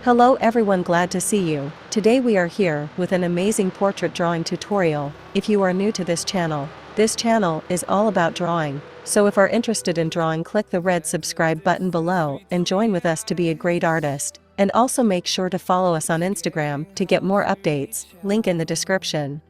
Hello everyone, glad to see you. Today we are here with an amazing portrait drawing tutorial. If you are new to this channel is all about drawing. So if are interested in drawing, click the red subscribe button below and join with us to be a great artist. And also make sure to follow us on Instagram to get more updates, link in the description.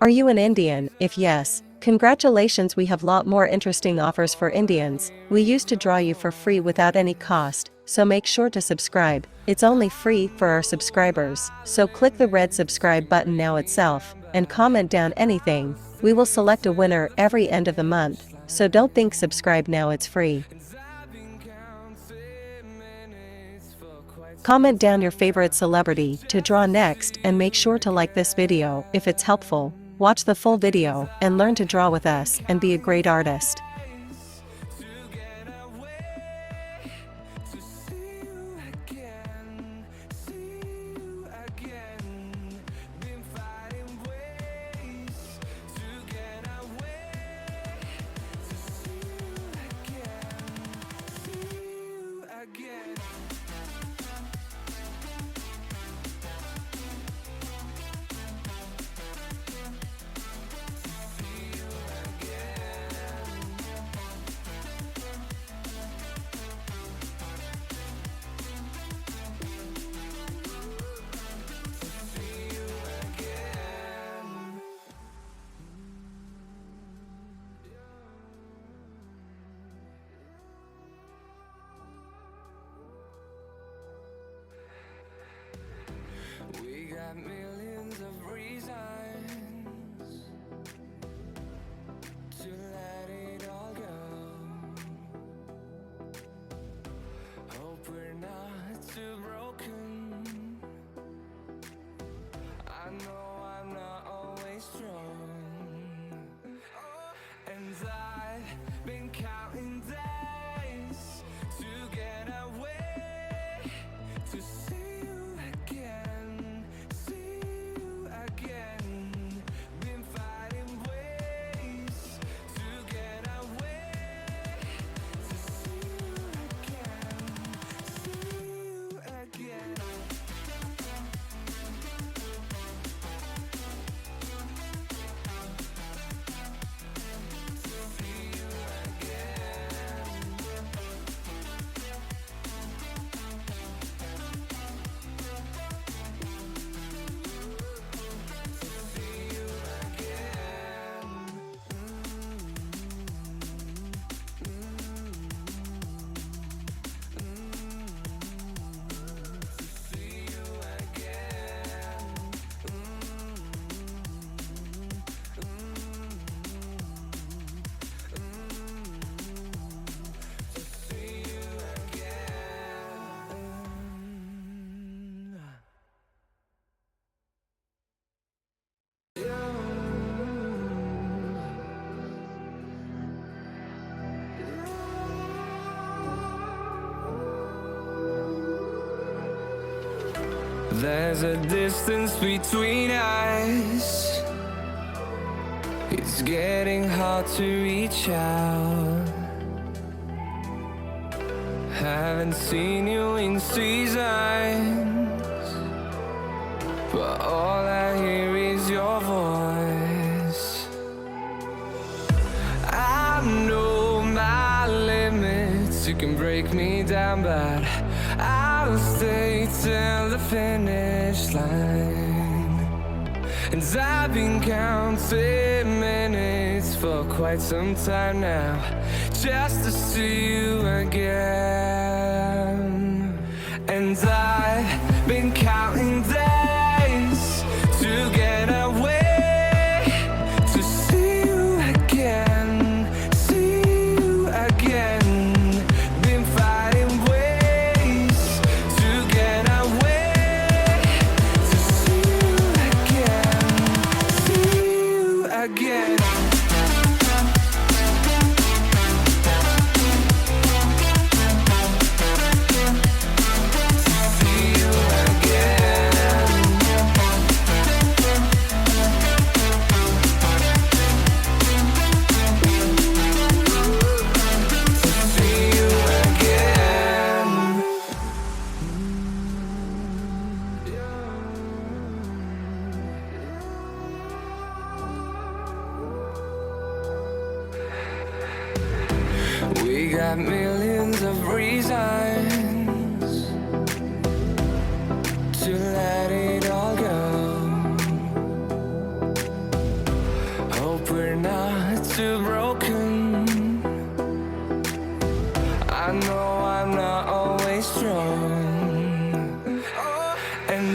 Are you an Indian? If yes, congratulations, we have lot more interesting offers for Indians. We used to draw you for free without any cost, so make sure to subscribe. It's only free for our subscribers, so click the red subscribe button now itself, and comment down anything. We will select a winner every end of the month, so don't think subscribe now, it's free. Comment down your favorite celebrity to draw next, and make sure to like this video if it's helpful. Watch the full video and learn to draw with us and be a great artist. We got millions of reasons to let it all go. Hope we're not too broken. I know I'm not always strong, and I've been counting days to get away, to see you again. There's a distance between us. It's getting hard to reach out. Haven't seen you in seasons, but all I hear is your voice. I know my limits, you can break me down, but I'll stay till the finish line. And I've been counting minutes for quite some time now, just to see you again. And I've been counting days to get away, to see you again, see you again. Been fighting ways to get away, to see you again, see you again. got millions of reasons to let it all go. Hope we're not too broken. I know I'm not always strong, and